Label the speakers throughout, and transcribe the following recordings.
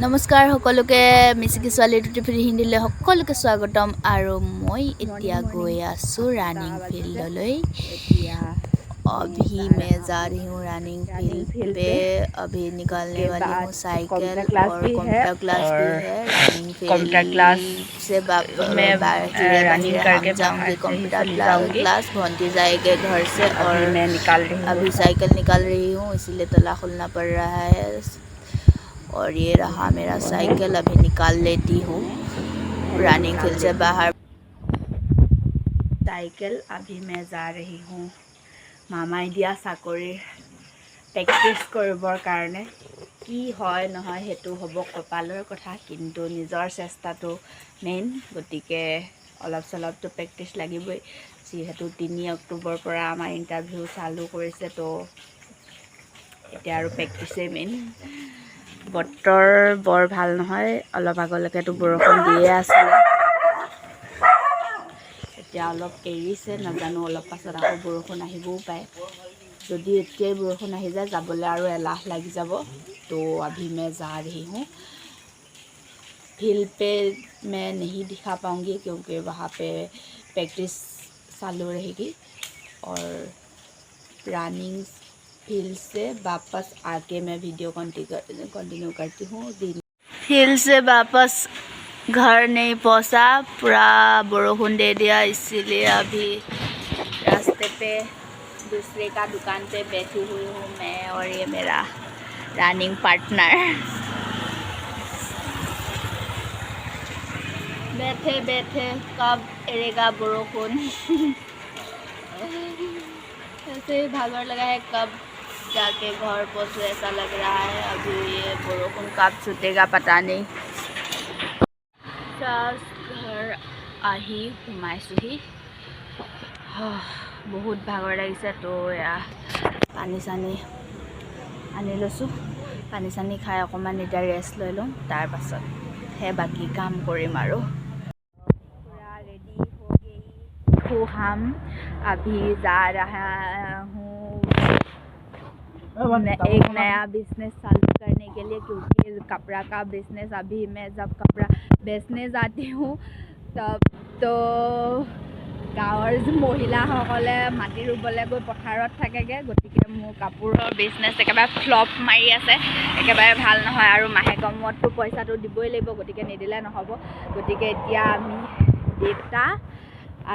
Speaker 1: নমস্কাৰ সকলোকে মিচিকি ছোৱালী টিভি হিন্দীলৈ সকলোকে স্বাগতম আৰু মই এতিয়া গৈ আছো ৰানিং ফিল্ডলৈ अभी मैं जा रही हूँ रनिंग फील्ड पे अभी निकालने वाली हूँ साइकिल और कंप्यूटर क्लास भी है रनिंग फील्ड से मैं रनिंग करके जाऊँगी कंप्यूटर क्लास भंटी जाएगी घर से और मैं अभी साइकिल निकाल रही हूँ इसीलिए तला खुलना पड़ रहा है और ये रहा मेरा साइकिल अभी निकाल लेती हूँ रनिंग फील्ड से बाहर साइकिल अभी मैं जा रही हूँ मामाई दिया चाकरी प्रेक्टिस करबर कारणे कि हय নহয় हेतु हब कपाলৰ कथा किन्तु निजर चेष्टाটো मेन गतिके अलप सलप तो प्रेक्टिस লাগিবই जेहेतु 3 अक्टोबर পৰা আমাৰ इंटरव्यू चालू কৰিছে तो এতিয়া আৰু প্ৰেক্টিসে मेन বতৰ বৰ ভাল নহয় অলপ আগলৈকেতো বৰষুণ দিয়ে আছিল এতিয়া অলপ এৰিছে নাজানো অলপ পাছত আকৌ বৰষুণ আহিবও পায় যদি এতিয়াই বৰষুণ আহি যায় যাবলৈ আৰু এলাহ লাগি যাব तो अभी मैं जा रही हूँ फील्ड पे मैं नहीं दिखा पाऊँगी क्योंकि वहाँ पे प्रैक्टिस चालू रहेगी और रनिंग फील्ड से वापस आके मैं वीडियो कंटिन्यू करती हूँ फील्ड से वापस घर नहीं पहुँचा पूरा बरखून दे दिया इसीलिए अभी रास्ते पे दूसरे का दुकान पे बैठी हुई हूँ मैं और ये मेरा रनिंग पार्टनर बैठे बैठे कब एरेगा बरखून ऐसे ही भागड़ लगा है कब जाके घर पहुँचे ऐसा लग रहा है अभी ये बरखून कब छूटेगा पता नहीं घर आही सोमाइछुही बहुत भागर लगिছে तो या पानी सानी आनी लैছোঁ पानी सानी खाई अकमान इतना रेस्ट ले लूँ तार पाছত है बाकी काम करिम आरो पूरा रेडी हो गई हूँ हम अभी जा रहा हूँ एक नया बिजनेस चालू करने के लिए क्योंकि कपड़ा का बिजनेस अभी मैं जब कपड़ा बेचने जाती हूँ तब तो गाँवर महिलाসকলে माटी ৰুবলৈ গৈ পথাৰত থাকেগে গতিকে মোৰ কাপোৰৰ বিজনেছ একেবাৰে ফ্লপ মাৰি আছে একেবাৰে ভাল নহয় আৰু মাহে কমতটো পইচাটো দিবই লাগিব গতিকে নিদিলে নহব গতিকে এতিয়া আমি দেউতা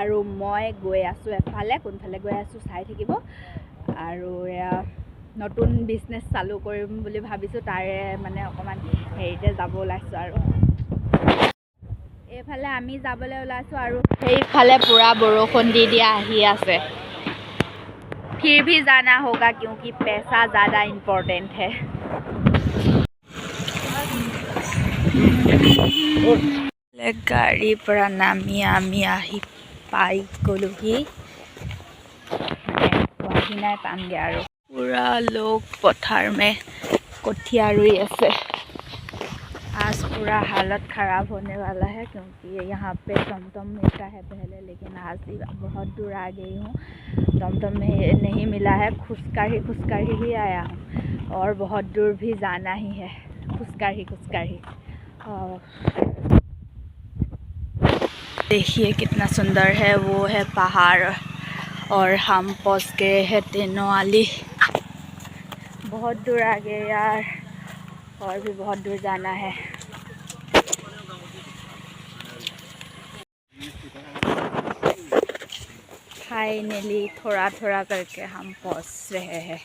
Speaker 1: আৰু মই গৈ আছো এফালে কোনফালে গৈ আছো চাই থাকিব আৰু নতুন বিজনেছ চালু কৰিম বুলি ভাবিছো তাৰে মানে অকমান হেৰিতে যাব ওলাইছো আৰু এফালে আমি যাবলৈ ওলাইছো আৰু সেইফালে পুৰা বৰষুণ দি দিয়া আহি আছে फिर भी जाना होगा क्योंकि पैसा ज़्यादा इम्पोर्टेंट है गाड़ी पर नामी आमी आही पाई गलोही गुवाहाटी नाई पामगे आरो पूरा लोग पथार में कठिया रुई आसे आज पूरा हालत ख़राब होने वाला है क्योंकि यहाँ पे टमटम मिलता है पहले लेकिन आज बहुत दूर आ गई हूँ टमटम में नहीं मिला है खुसकाही ही आया हूँ और बहुत दूर भी जाना ही है खुसकाही देखिए कितना सुंदर है वो है पहाड़ और हम पहुँच गए हैं तेनोवाली बहुत दूर आ गए यार और भी बहुत दूर जाना है फाइनली थोड़ा थोड़ा करके हम पहुंच रहे हैं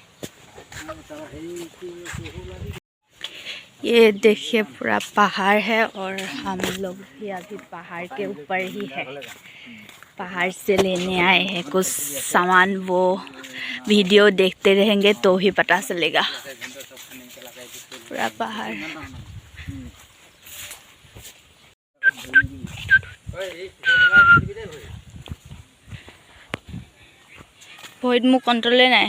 Speaker 1: ये देखिए पूरा पहाड़ है और हम लोग भी अभी पहाड़ के ऊपर ही है पहाड़ से लेने आए हैं कुछ सामान वो वीडियो देखते रहेंगे तो ही पता चलेगा पूरा पहाड़ भोट मुख कंट्रोले ना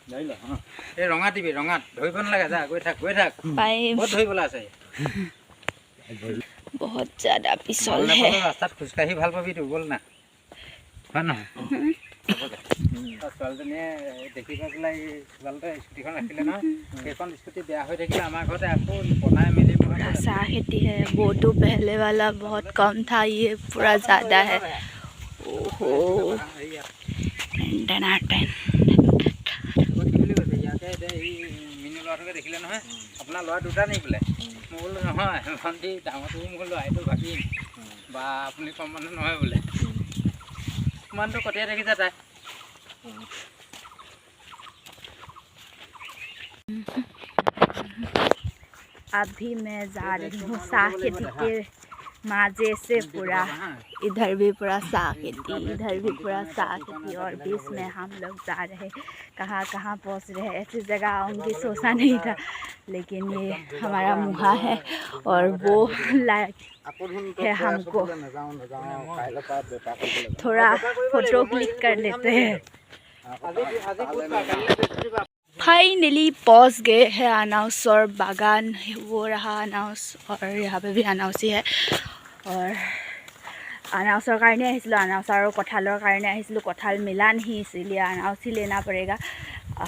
Speaker 2: रंगा टीवी रंगा धोब नागे जा गई थक बहुत धोबला
Speaker 1: बहुत ज्यादा पिछल है
Speaker 2: रास्ता खोजकाढ़ी ভাল পাবি तो बोल ना है ना ছোৱালীজনীয়ে দেখি পাই পেলাই ছোৱালীতে স্কুটিখন ৰাখিলে নহয়, সেইখন স্কুটি বেয়া হৈ থাকিলে আমাৰ ঘৰতে আকৌ বনাই মেলি
Speaker 1: साग खेती है। वो तो पहले वाला बहुत कम था, ये पूरा ज़्यादा है। ओहो
Speaker 2: মিনু ল'ৰাটোকে দেখিলে নহয়, আপোনাৰ ল'ৰা দুটা নেকি বোলে? মই বোলো নহয়, ভণ্টি ডাঙৰটো মোৰ ল'ৰা, এইটো ভাগিম বা আপুনি কম মানুহ নহয় বোলে। ইমানটো কটিয়াই দেখিছে তাই।
Speaker 1: अभी मैं जा रही हूँ साग खेती के माजे से पूरा, इधर भी पूरा साग खेती, इधर भी पूरा साग खेती, और बीच में हम लोग जा रहे, कहाँ कहाँ पहुँच रहे। ऐसी जगह आऊँगी सोचा नहीं था, लेकिन ये हमारा मुहा है और वो लायक है हमको। थोड़ा फोटो क्लिक कर लेते हैं। फाइनली पहुँच गए हैं अनाउंसर बागान। वो रहा अनाउंस, और यहाँ पे भी अनाउंस ही है। और अनाउंसर कारण आहिছিলোঁ, अनाउंसर और कठालर कारण आहिছিলোঁ। कठाल मिला नहीं, इसीलिए अनाउंस ही लेना पड़ेगा।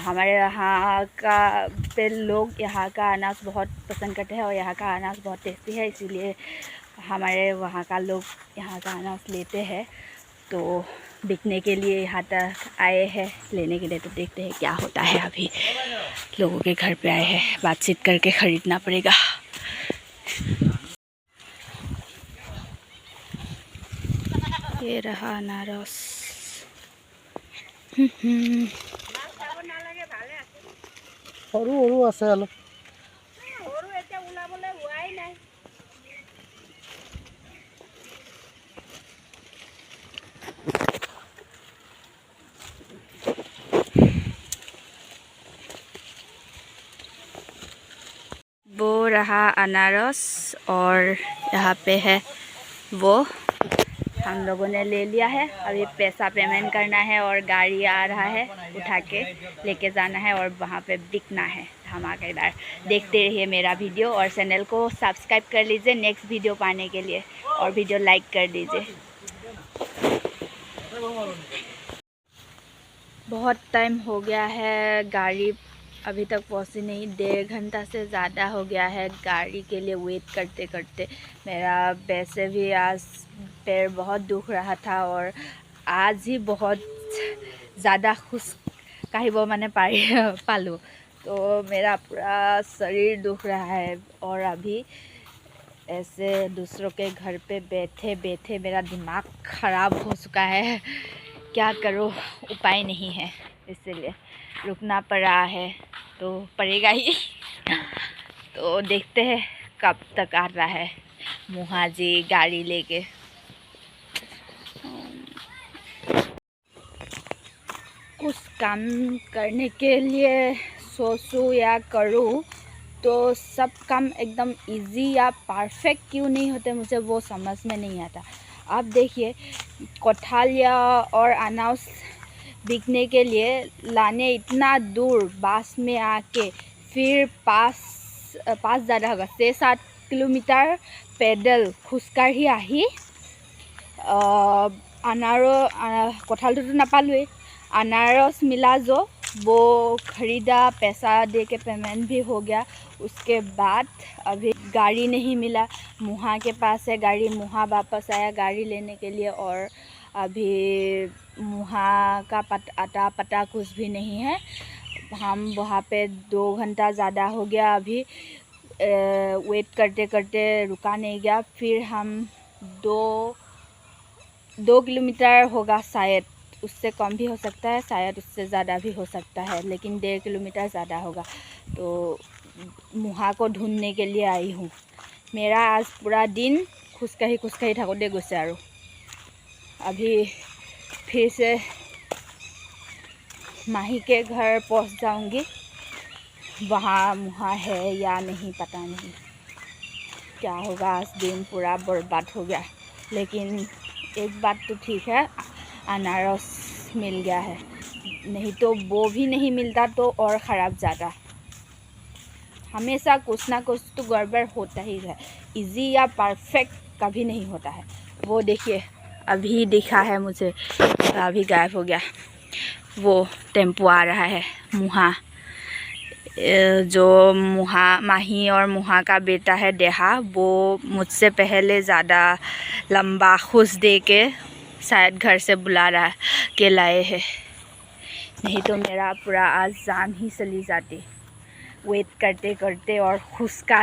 Speaker 1: हमारे यहाँ का पे लोग यहाँ का अनाउंस बहुत पसंद करते हैं और यहाँ का अनाउंस बहुत टेस्टी है, इसीलिए हमारे वहाँ का लोग यहाँ का अनाउंस लेते हैं। तो बिकने के लिए यहाँ तक आए हैं लेने के लिए, तो देखते हैं क्या होता है। अभी लोगों के घर पे आए हैं, बातचीत करके ख़रीदना पड़ेगा। ये रहा अनारस।
Speaker 3: সৰু সৰু আছে অলপ।
Speaker 1: वो रहा अनारस और यहाँ पे है वो, हम लोगों ने ले लिया है। अभी पैसा पेमेंट करना है और गाड़ी आ रहा है, उठा के लेके जाना है और वहाँ पे बिकना है धमाकेदार। देखते रहिए मेरा वीडियो और चैनल को सब्सक्राइब कर लीजिए नेक्स्ट वीडियो पाने के लिए, और वीडियो लाइक कर दीजिए। बहुत टाइम हो गया है, गाड़ी अभी तक पहुंची नहीं। 1.5 घंटा से ज़्यादा हो गया है गाड़ी के लिए वेट करते करते। मेरा वैसे भी आज पैर बहुत दुख रहा था और आज ही बहुत ज़्यादा खुश कहीं वो मैंने पालू, तो मेरा पूरा शरीर दुख रहा है। और अभी ऐसे दूसरों के घर पे बैठे बैठे मेरा दिमाग ख़राब हो चुका है। क्या करूँ, उपाय नहीं है, इसलिए रुकना पड़ रहा है, तो पड़ेगा ही। तो देखते हैं कब तक आ रहा है मुहा जी गाड़ी लेके। कुछ काम करने के लिए सोचूं या करूं तो सब काम एकदम इजी या परफेक्ट क्यों नहीं होते, मुझे वो समझ में नहीं आता। आप देखिए, कटहल या और अनाउंस बिकने के लिए लाने इतना दूर बस में आके, फिर पास ज़्यादा होगा 6-7 किलोमीटर पैदल खुजकार ही आही कटहल तो नापालोए, अनारस मिला जो वो ख़रीदा, पैसा दे के पेमेंट भी हो गया। उसके बाद अभी गाड़ी नहीं मिला, मुहा के पास है गाड़ी, मुहा वापस आया गाड़ी लेने के लिए, और अभी मुहा का अता पता कुछ भी नहीं है। हम वहाँ पे 2 घंटा ज़्यादा हो गया, अभी वेट करते करते रुका नहीं गया। फिर हम 2 किलोमीटर होगा शायद, उससे कम भी हो सकता है, शायद उससे ज़्यादा भी हो सकता है, लेकिन 1.5 किलोमीटर ज़्यादा होगा। तो मुहा को ढूंढने के लिए आई हूँ। मेरा आज पूरा दिन खुजकाही थाकोते गैसे आरो। अभी फिर से माही के घर पहुँच जाऊँगी, वहाँ मुहा है या नहीं पता नहीं, क्या होगा। आज दिन पूरा बर्बाद हो गया, लेकिन एक बात तो ठीक है, अनारस मिल गया है, नहीं तो वो भी नहीं मिलता तो और ख़राब जाता। हमेशा कुछ ना कुछ तो गड़बड़ होता ही है, इजी या परफेक्ट कभी नहीं होता है। वो देखिए अभी दिखा है मुझे, अभी गायब हो गया। वो टेम्पो आ रहा है मुहा, जो मुहा माही और मुहा का बेटा है देहा, वो मुझसे पहले ज़्यादा लंबा खुश दे के शायद घर से बुला रहा के लाए है, नहीं तो मेरा पूरा आज जान ही चली जाती वेट करते करते और खुश के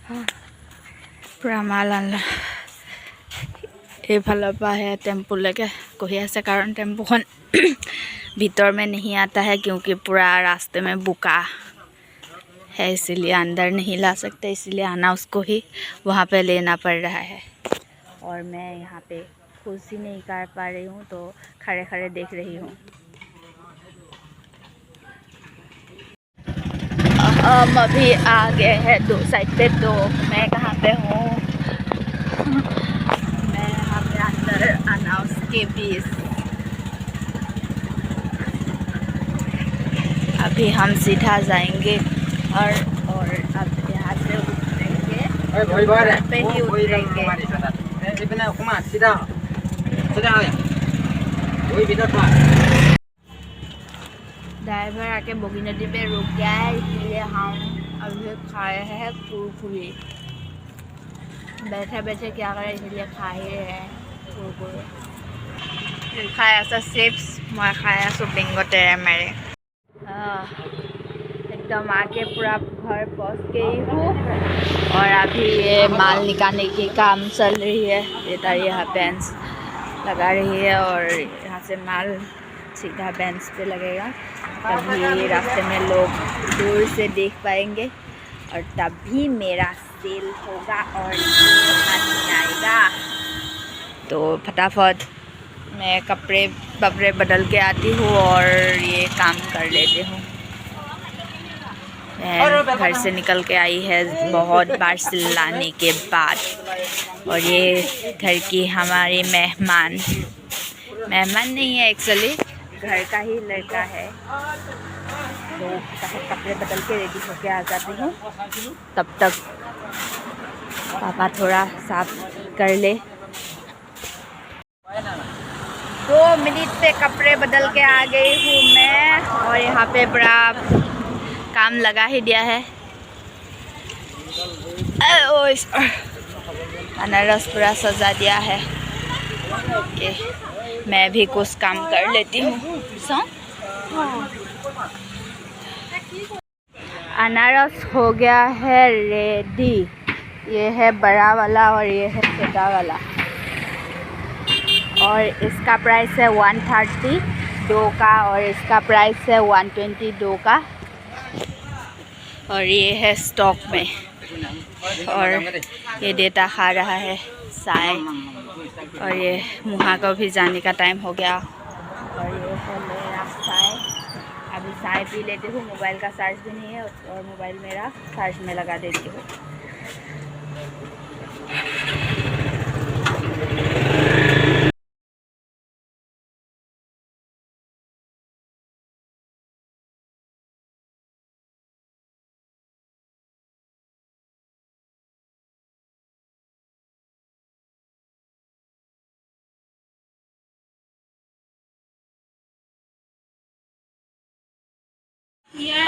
Speaker 1: हाँ, पूरा माल आनला এইফালৰ পৰা है टेम्पोলৈকে कही आसे कारण टेम्पोखन भीतर में नहीं आता है क्योंकि पूरा रास्ते में बुका है, इसीलिए अंदर नहीं ला सकते, इसलिए आना उसको ही वहाँ पे लेना पड़ रहा है। और मैं यहाँ पे खुद ही नहीं कर पा रही हूँ तो खड़े खड़े देख रही हूँ। हम अभी आ गए हैं दो साइड पे, तो मैं कहाँ पे हूँ मैं यहाँ पे अंदर अनाउंस के बीच। अभी हम सीधा जाएंगे और अब यहाँ से उतरेंगे, घर पे ही उतरेंगे। ड्राइवर आके बोगी नदी पे रुक गया है, इसलिए हम अभी खाए हैं कुरकुरे। बैठे बैठे क्या करें, इसलिए खा ही रहे हैं कुरकुरे। खाए आसा चिप्स, मैं खाए आसो बिंगो तेरे मेरे। एकदम आके पूरा घर पहुंच गई हूँ और अभी ये माल निकालने की काम चल रही है। बेटा यहाँ बेंच लगा रही है और यहाँ से माल सीधा बेंच पे लगेगा, तभी रास्ते में लोग दूर से देख पाएंगे और तभी मेरा सेल होगा और आएगा। तो फटाफट मैं कपड़े बदल के आती हूँ और ये काम कर लेती हूँ। घर से निकल के आई है बहुत बार चिल्लाने के बाद, और ये घर की हमारी मेहमान नहीं है, एक्चुअली घर का ही लड़का है। तो कपड़े बदल के रेडी होके आ जाती हूँ, तब तक पापा थोड़ा साफ कर ले। 2 मिनट पे कपड़े बदल के आ गई हूँ मैं, और यहाँ पे बड़ा काम लगा ही दिया है। अनारस पूरा सजा दिया है कि मैं भी कुछ काम कर लेती हूँ। अनारस हो गया है रेडी, ये है बड़ा वाला और ये है छोटा वाला, और इसका प्राइस है 130 2 का, और इसका प्राइस है 120 2 का, और ये है स्टॉक में। और ये देता खा रहा है चाय, और ये मुहा को भी जाने का टाइम हो गया। और ये है मेरा चाय, अभी चाय पी लेती हूँ। मोबाइल का चार्ज भी नहीं है और मोबाइल मेरा चार्ज में लगा देती हूँ।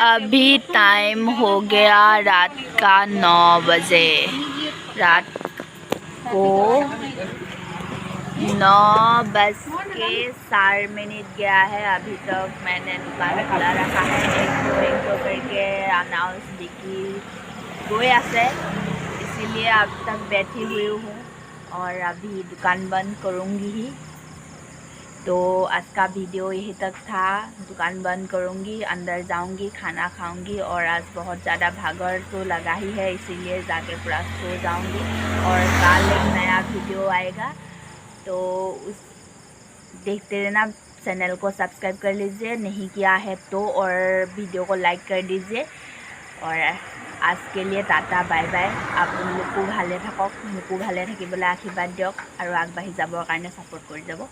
Speaker 1: अभी टाइम हो गया रात का 9 बजे। रात को 9:04 गया है। अभी तक मैंने दुकान खुला रखा है, एक दो करके अनाउंस दिखी गई आसे, इसीलिए अब तक बैठी हुई हूँ और अभी दुकान बंद करूँगी ही। तो आज का वीडियो यही तक था। दुकान बंद करूँगी, अंदर जाऊँगी, खाना खाऊँगी, और आज बहुत ज़्यादा भागड़ तो लगा ही है, इसीलिए जाके पूरा सो जाऊँगी। और कल एक नया वीडियो आएगा, तो उस देखते रहना। चैनल को सब्सक्राइब कर लीजिए नहीं किया है तो, और वीडियो को लाइक कर दीजिए। और आज के लिए टाटा बाय बाय। आपलोको भाले थाকক, मोको भाले থাকিবলৈ आशीर्वाद दियक, और आगबाঢ়ি যাবৰ কাৰণে সাপোर्ट কৰি যাব।